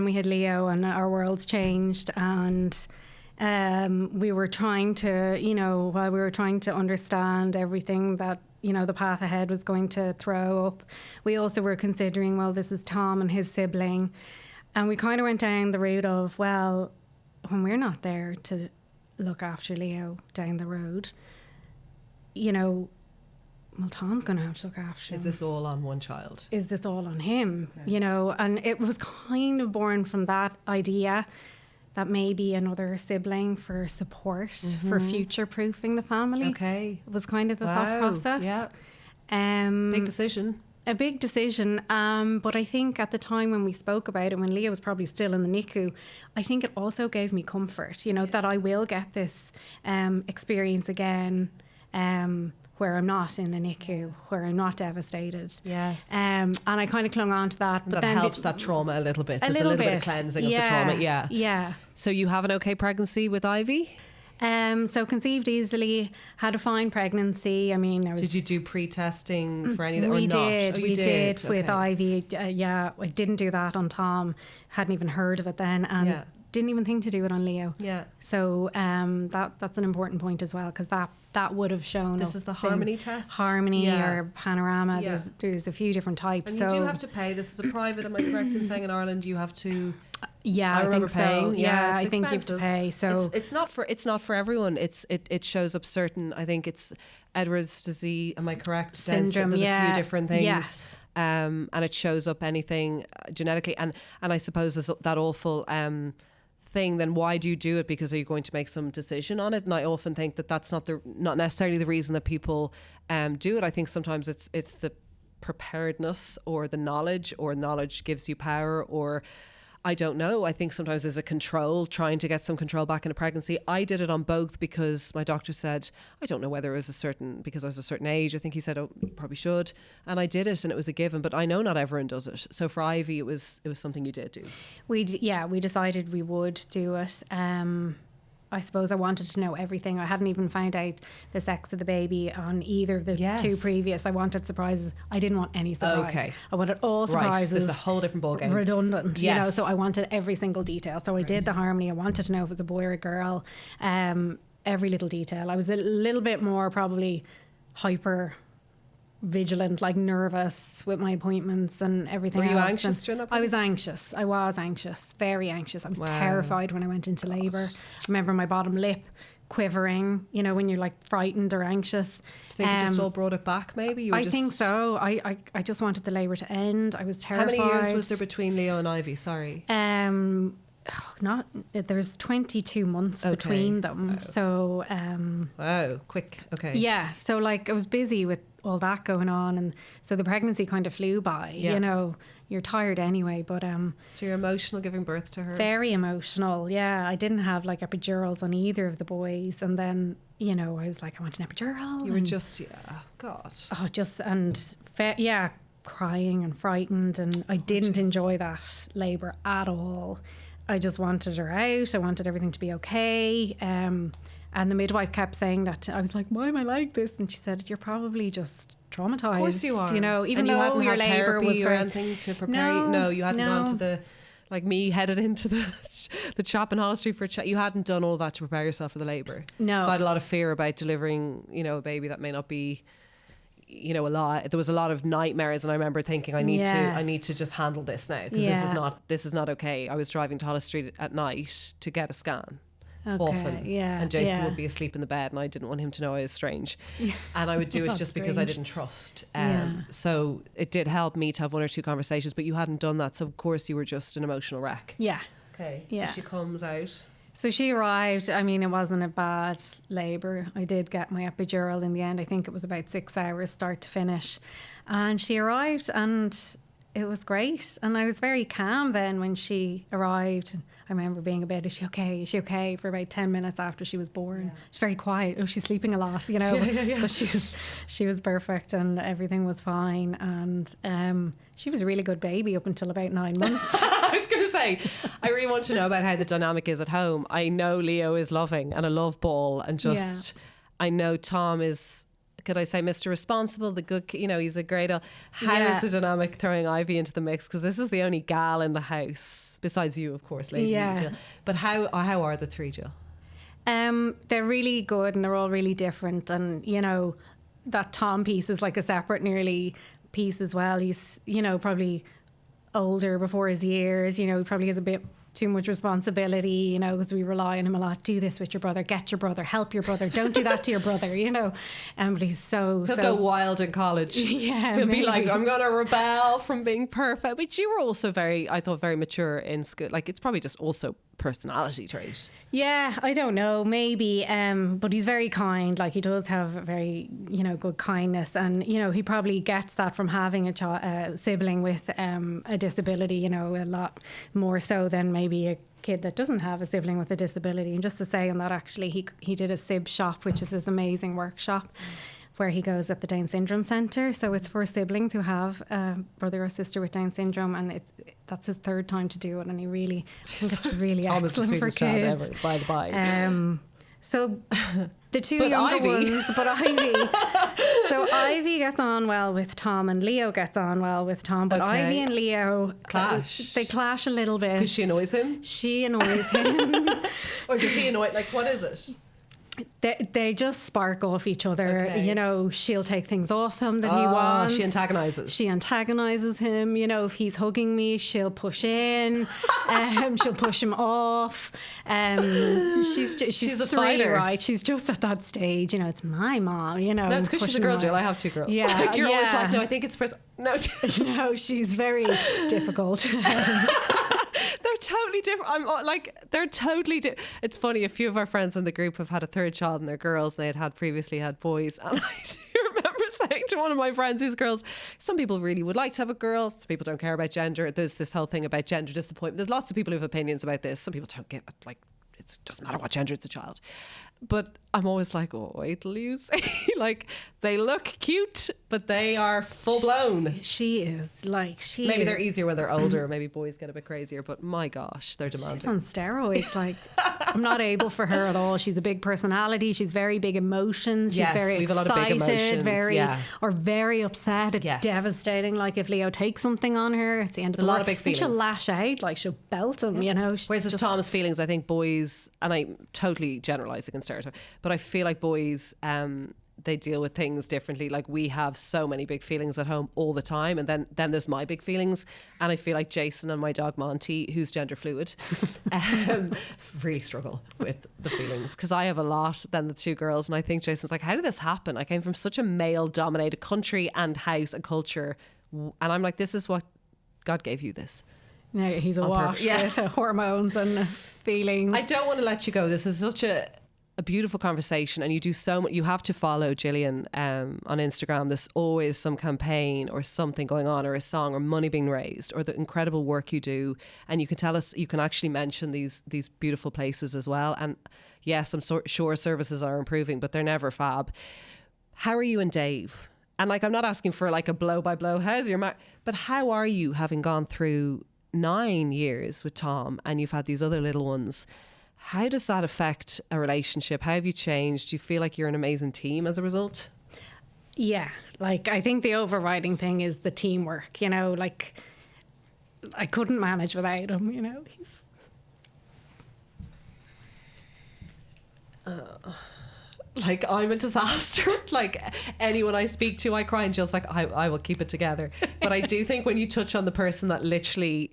we had Leo, and our worlds changed, and... we were trying to, you know, while we were trying to understand everything that you know, the path ahead was going to throw up. We also were considering, well, this is Tom and his sibling. And we kind of went down the route of, well, when we're not there to look after Leo down the road, you know, well, Tom's going to have to look after him. Is this all on one child? Is this all on him? Okay. You know, and it was kind of born from that idea that maybe another sibling for support, for future-proofing the family. Okay. It was kind of the thought process. Yeah. Big decision. A big decision. But I think at the time when we spoke about it, when Leo was probably still in the NICU, I think it also gave me comfort, you know, that I will get this experience again, where I'm not in a NICU, where I'm not devastated. Yes. And I kind of clung on to that. But that then helps that trauma a little bit. There's a little bit of cleansing of the trauma. Yeah. Yeah. So you have an okay pregnancy with Ivy? So conceived easily, had a fine pregnancy. I mean, did you do pre-testing for any of that or not? We did with okay. Ivy. I didn't do that on Tom. Hadn't even heard of it then, and didn't even think to do it on Leo. Yeah. So that's an important point as well, because that would have shown. This is the Harmony test? Harmony or Panorama. Yeah. There's a few different types. And you do have to pay. This is a private, am I correct in saying, in Ireland you have to... Yeah, I remember think paying. So. Yeah, I think expensive. you have to pay. So it's not for everyone. It shows up certain. I think it's Edwards disease. Am I correct? Syndrome. There's a few different things. Yes. And it shows up anything genetically. And I suppose there's that awful thing. Then why do you do it? Because are you going to make some decision on it? And I often think that that's not necessarily the reason that people do it. I think sometimes it's the preparedness or the knowledge, or knowledge gives you power, or I don't know. I think sometimes there's a control, trying to get some control back in a pregnancy. I did it on both because my doctor said, I don't know whether it was because I was a certain age. I think he said, oh, you probably should. And I did it and it was a given, but I know not everyone does it. So for Ivy, it was something you did do. We decided we would do it. I suppose I wanted to know everything. I hadn't even found out the sex of the baby on either of the two previous. I wanted surprises. I didn't want any surprise. Okay. I wanted all surprises. Right, this is a whole different ballgame. Redundant, you know, so I wanted every single detail. So I did the Harmony. I wanted to know if it was a boy or a girl. Every little detail. I was a little bit more probably hyper vigilant, like nervous with my appointments and everything else. Were you anxious during that I was anxious. I was anxious, very anxious. I was terrified when I went into labour. I remember my bottom lip quivering, you know, when you're like frightened or anxious. Do you think it just all brought it back maybe? I think so. I just wanted the labour to end. I was terrified. How many years was there between Leo and Ivy? Sorry. There's 22 months between them. Wow. So wow, quick. Okay. Yeah, so like I was busy with all that going on, and so the pregnancy kind of flew by. You know, you're tired anyway, but so you're emotional giving birth to her? Very emotional. Yeah, I didn't have like epidurals on either of the boys, and then, you know, I was like, I want an epidural. You were just crying and frightened, and I didn't enjoy that labour at all. I just wanted her out. I wanted everything to be okay. And the midwife kept saying that. I was like, why am I like this? And she said, you're probably just traumatized. Of course you are. You know, even though your labour was or anything to prepare you. No, you hadn't gone to the, like me, headed into the shop in Holles Street for a chat. You hadn't done all that to prepare yourself for the labour. No. So I had a lot of fear about delivering, you know, a baby that may not be, you know, a lot. There was a lot of nightmares, and I remember thinking, I need to just handle this now, because this is not okay. I was driving to Holles Street at night to get a scan. Often. And Jason would be asleep in the bed, and I didn't want him to know I was strange. And I would do it just because I didn't trust. So it did help me to have one or two conversations, but you hadn't done that. So of course you were just an emotional wreck. Yeah. Okay. Yeah. So she comes out. So she arrived. I mean, it wasn't a bad labour. I did get my epidural in the end. I think it was about 6 hours start to finish. And she arrived, and it was great. And I was very calm then when she arrived. I remember being a bit, is she okay? Is she okay? For about 10 minutes after she was born. Yeah. She's very quiet. Oh, she's sleeping a lot, you know. But she was perfect, and everything was fine. And she was a really good baby up until about 9 months. I was going to say, I really want to know about how the dynamic is at home. I know Leo is loving and a love ball, and just, I know Tom is, could I say, Mr. Responsible, the good, you know, he's a great. How is the dynamic throwing Ivy into the mix? Because this is the only gal in the house, besides you, of course, lady. Jill. But how are the three, Jill? They're really good, and they're all really different. And, you know, that Tom piece is like a separate nearly piece as well. He's, you know, probably older before his years, you know, he probably has a bit too much responsibility, you know, because we rely on him a lot. Do this with your brother, get your brother, help your brother, don't do that to your brother, you know. But he's He'll go wild in college. Yeah, he'll maybe. be like, I'm gonna rebel from being perfect. But you were also I thought very mature in school. Like, it's probably just also personality trait. Yeah, I don't know, maybe, but he's very kind. Like, he does have a very, you know, good kindness, and, you know, he probably gets that from having a sibling with a disability, you know, a lot more so than maybe a kid that doesn't have a sibling with a disability. And just to say on that, actually, he did a SIB shop, which is this amazing workshop where he goes at the Down Syndrome Centre. So it's for siblings who have a brother or sister with Down syndrome, and that's his third time to do it, and I think it's really excellent for kids. Ever, by the by. So the two younger ones, but Ivy. So Ivy gets on well with Tom, and Leo gets on well with Tom. But Ivy and Leo clash. They clash a little bit. Because she annoys him? She annoys him. Or does he annoy? Like, what is it? They just spark off each other. Okay. You know, she'll take things off him that he wants. She antagonises. She antagonises him. You know, if he's hugging me, she'll push in. She'll push him off. She's a three, fighter. right? She's just at that stage. You know, it's my mom. You know, No, it's because she's a girl, Jill. I have two girls. Yeah, like, you're always yeah. like, no, I think it's no. No, she's very difficult. They're totally different. I'm like, they're totally different. It's funny, a few of our friends in the group have had a third child and they're girls, and they had previously had boys. And I do remember saying to one of my friends who's girls, some people really would like to have a girl, some people don't care about gender. There's this whole thing about gender disappointment. There's lots of people who have opinions about this. Some people don't get, like, it doesn't matter what gender it's a child. But I'm always like, oh, wait till you see. Like, they look cute, but they are full blown. She is Maybe they're easier when they're older. Maybe boys get a bit crazier, but my gosh, they're demanding. She's on steroids. Like, I'm not able for her at all. She's a big personality. She's very big emotions. She's very we have excited, a lot of big emotions, or very upset. It's devastating. Like, if Leo takes something on her, it's the end of the world. A lot of big feelings. She'll lash out. Like, she'll belt him. You know. Whereas it's Tom's feelings, I think boys, and I'm totally generalising and stereotyping, but I feel like boys, they deal with things differently. Like, we have so many big feelings at home all the time, and then there's my big feelings, and I feel like Jason and my dog Monty, who's gender fluid, really struggle with the feelings, because I have a lot than the two girls, and I think Jason's like, how did this happen? I came from such a male dominated country and house and culture, and I'm like, this is what God gave you this. Yeah, he's awash with hormones and feelings. I don't want to let you go. This is such a beautiful conversation, and you do so much. You have to follow Gillian on Instagram. There's always some campaign or something going on, or a song, or money being raised, or the incredible work you do. And you can tell us, you can actually mention these beautiful places as well. And yes, I'm sure services are improving, but they're never fab. How are you and Dave? And like, I'm not asking for like a blow by blow, how's your but how are you, having gone through 9 years with Tom, and you've had these other little ones? How does that affect a relationship? How have you changed? Do you feel like you're an amazing team as a result? Yeah, like, I think the overriding thing is the teamwork, you know, like, I couldn't manage without him, you know. Like, I'm a disaster. Like, anyone I speak to, I cry, and Jill's like, I will keep it together. But I do think when you touch on the person that literally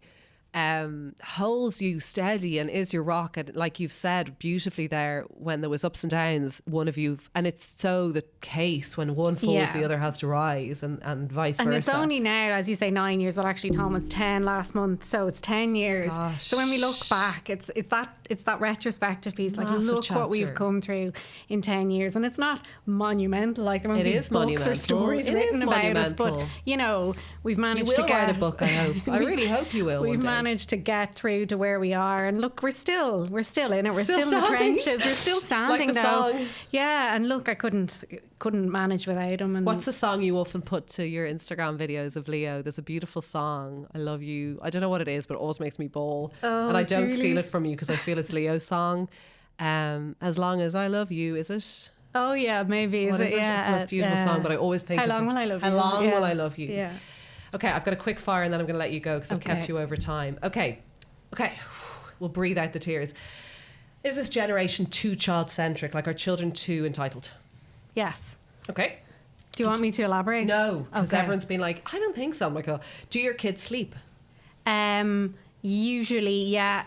holds you steady and is your rock, and like you've said beautifully there, when there was ups and downs, one of you, and it's so the case, when one falls, the other has to rise, and vice versa. And it's only now, as you say, 9 years. Well, actually, Tom was 10 last month, so it's 10 years. Gosh. So when we look back, it's that retrospective piece. Like, Massive look what we've chapter. come through in 10 years, and it's not monumental. Like, there won't be is books monumental. or stories It written is about us, but monumental. you know, we've You managed will to get write a book, I hope. I really hope you will. We've one day. managed to get through to where we are, and look, we're still in it. We're still in the standing. trenches. We're still standing, Like the though. song. Yeah, and look, I couldn't manage without him. And What's the song you often put to your Instagram videos of Leo? There's a beautiful song, I Love You. I don't know what it is, but it always makes me bawl. Oh, and I don't Julie. steal it from you, because I feel it's Leo's song. As Long As I Love You, is it? Oh yeah, maybe. What is is it? it? Yeah, It's the most beautiful song, but I always think How of long it. will I love How you? long Yeah. will I love you? Yeah. Okay, I've got a quick fire, and then I'm going to let you go, because I've kept Okay. you over time. Okay. We'll breathe out the tears. Is this generation too child-centric? Like, are children too entitled? Yes. Okay. Do you want me to elaborate? No, because Okay. everyone's been like, I don't think so. I'm like, oh, do your kids sleep? Usually, yeah.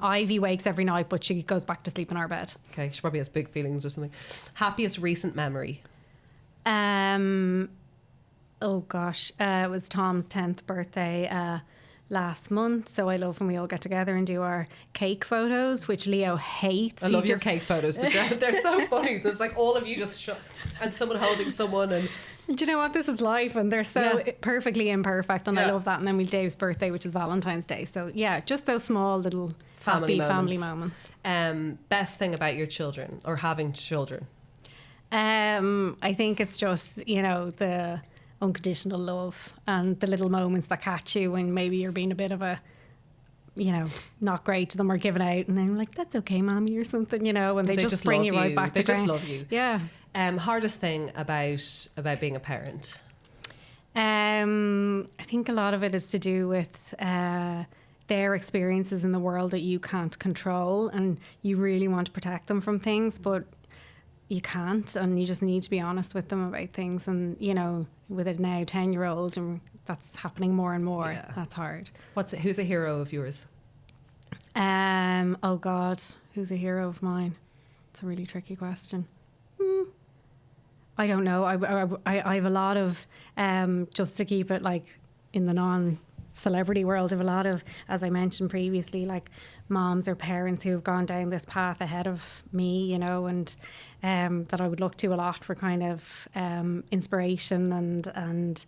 Ivy wakes every night, but she goes back to sleep in our bed. Okay, she probably has big feelings or something. Happiest recent memory? Oh gosh, it was Tom's 10th birthday last month, so I love when we all get together and do our cake photos, which Leo hates. I love your cake photos. They're so funny. There's like all of you just and someone holding someone, and Do you know what? This is life, and they're so perfectly imperfect, and I Yeah. love that. And then we Dave's birthday, which is Valentine's Day. So yeah, just those small little Family family moments. moments. Best thing about your children or having children? I think it's just, the unconditional love and the little moments that catch you when maybe you're being a bit of a, not great to them or giving out, and then you're like, that's okay, mommy, or something, and they just bring love you right back They to just ground. love you. Yeah. Hardest thing about being a parent? I think a lot of it is to do with their experiences in the world that you can't control, and you really want to protect them from things, but you can't, and you just need to be honest with them about things. And with a now 10-year-old, and that's happening more and more. Yeah. That's hard. Who's a hero of yours? Oh God, who's a hero of mine? It's a really tricky question. I don't know. I have a lot of, just to keep it like in the non-celebrity world, I have a lot of, as I mentioned previously, like moms or parents who have gone down this path ahead of me, and that I would look to a lot for kind of inspiration and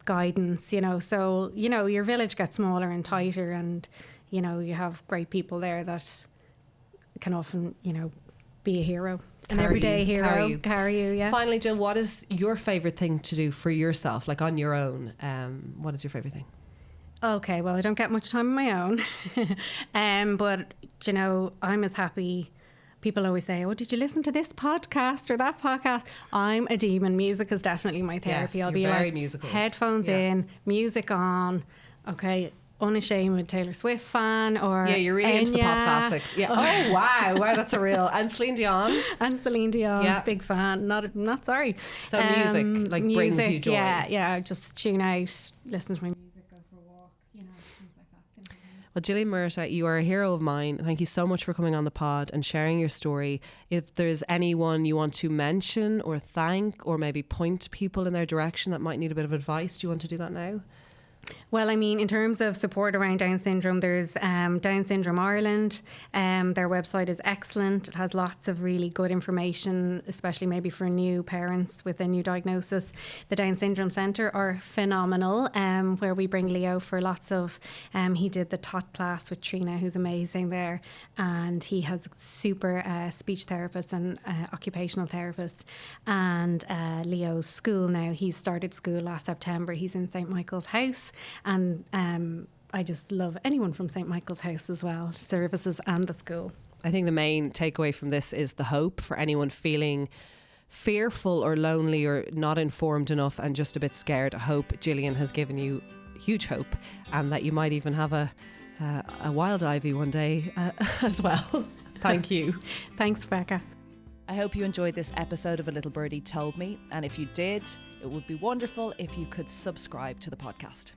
guidance, So, your village gets smaller and tighter, and, you have great people there that can often, be a hero. An everyday hero, carry you, yeah. Finally, Jill, what is your favourite thing to do for yourself, like on your own? What is your favourite thing? Okay, well, I don't get much time on my own, but I'm as happy. People always say, "Oh, did you listen to this podcast or that podcast?" I'm a demon. Music is definitely my therapy. Yes, I'll you're be very like musical. headphones Yeah. in, music on. Okay. Unashamed Taylor Swift fan, or Yeah, you're really into the pop Enya, classics. Yeah. Oh wow, that's a real. And Celine Dion. and Celine Dion, Yeah. big fan. Not sorry. So music, like, brings you joy. Yeah. Just tune out, listen to my music, go for a walk. Things like that. Simple things. Well, Gillian Murtagh, you are a hero of mine. Thank you so much for coming on the pod and sharing your story. If there's anyone you want to mention or thank, or maybe point people in their direction that might need a bit of advice, do you want to do that now? Well, I mean, in terms of support around Down syndrome, there's Down Syndrome Ireland. Their website is excellent. It has lots of really good information, especially maybe for new parents with a new diagnosis. The Down Syndrome Centre are phenomenal, where we bring Leo for lots of... he did the TOT class with Trina, who's amazing there, and he has super speech therapist and occupational therapist. And Leo's school now, he started school last September. He's in St. Michael's House. And I just love anyone from St. Michael's House as well, services and the school. I think the main takeaway from this is the hope for anyone feeling fearful or lonely or not informed enough and just a bit scared. I hope Gillian has given you huge hope, and that you might even have a wild ivy one day as well. Thank you. Thanks, Becca. I hope you enjoyed this episode of A Little Birdie Told Me, and if you did, it would be wonderful if you could subscribe to the podcast.